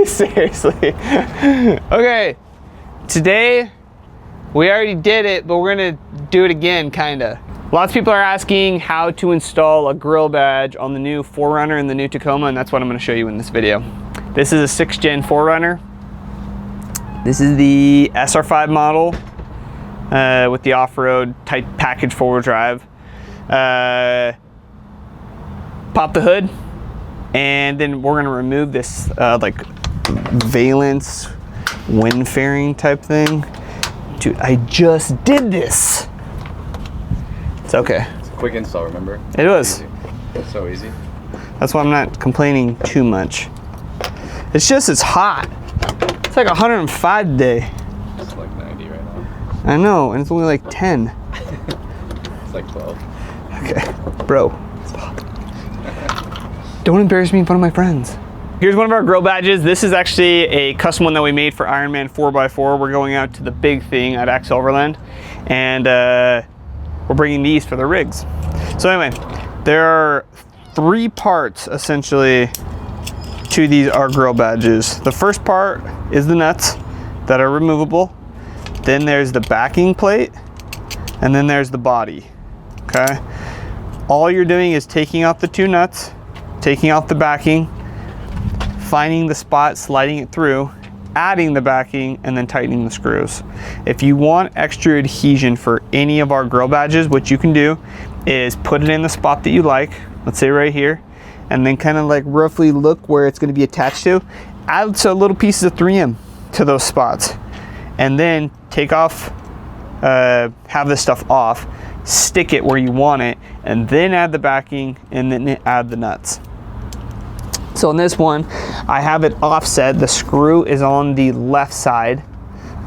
Seriously. Okay, today we already did it, but we're gonna do it again, kinda. Lots of people are asking how to install a grill badge on the new 4Runner and the new Tacoma, and that's what I'm gonna show you in this video. This is a 6th gen 4Runner. This is the SR5 model with the off-road type package 4-wheel drive. Pop the hood, and then we're gonna remove this like valence wind fairing type thing. Dude, I just did this. It's okay. It's a quick install, remember? It was. It's so easy. That's why I'm not complaining too much. It's just, it's hot. It's like 105 today. It's like 90 right now. I know, and it's only like 10. It's like 12. Okay, bro, stop. Don't embarrass me in front of my friends. Here's one of our grill badges. This is actually a custom one that we made for Ironman 4x4. We're going out to the big thing at Axe Overland, and we're bringing these for the rigs. So anyway, there are 3 parts essentially to these our grill badges. The first part is the nuts that are removable. Then there's the backing plate, and then there's the body, okay? All you're doing is taking out the 2 nuts, taking out the backing, finding the spot, sliding it through, adding the backing, and then tightening the screws. If you want extra adhesion for any of our grill badges, what you can do is put it in the spot that you like, let's say right here, and then kind of like roughly look where it's going to be attached to. Add some little pieces of 3M to those spots, and then take off, have this stuff off, stick it where you want it, and then add the backing, and then add the nuts. So on this one, I have it offset. The screw is on the left side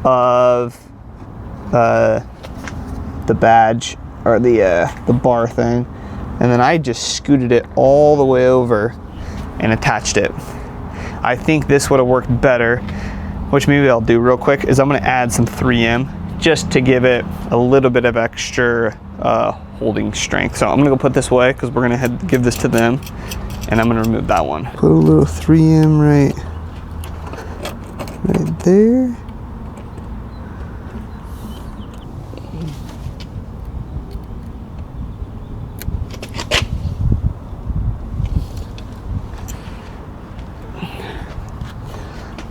of the badge, or the bar thing, and then I just scooted it all the way over and attached it. I think this would have worked better, which maybe I'll do real quick, is I'm gonna add some 3M just to give it a little bit of extra holding strength. So I'm gonna go put this away because we're gonna give this to them, and I'm gonna remove that one. Put a little 3M right there.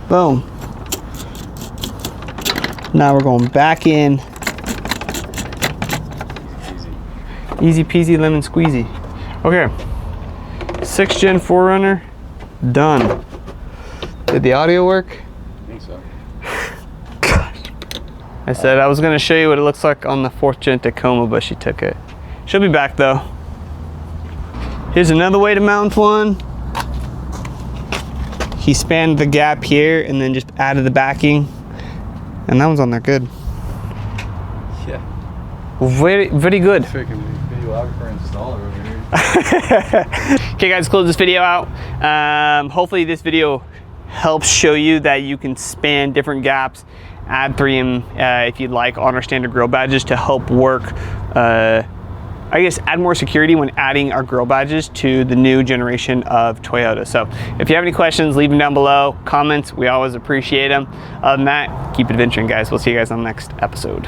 Boom. Now we're going back in. Easy peasy lemon squeezy. Okay. 6th gen 4Runner, done. Did the audio work? I think so. Gosh. I said I was gonna show you what it looks like on the 4th gen Tacoma, but she took it. She'll be back though. Here's another way to mount one. He spanned the gap here and then just added the backing, and that one's on there good. Yeah. Very, very good. Freaking videographer installer over here. Okay guys, close this video out. Hopefully this video helps show you that you can span different gaps, add 3M if you'd like on our standard grill badges to help work, I guess add more security when adding our grill badges to the new generation of Toyota. So if you have any questions, leave them down below. Comments, we always appreciate them. Other than that, keep adventuring guys. We'll see you guys on the next episode.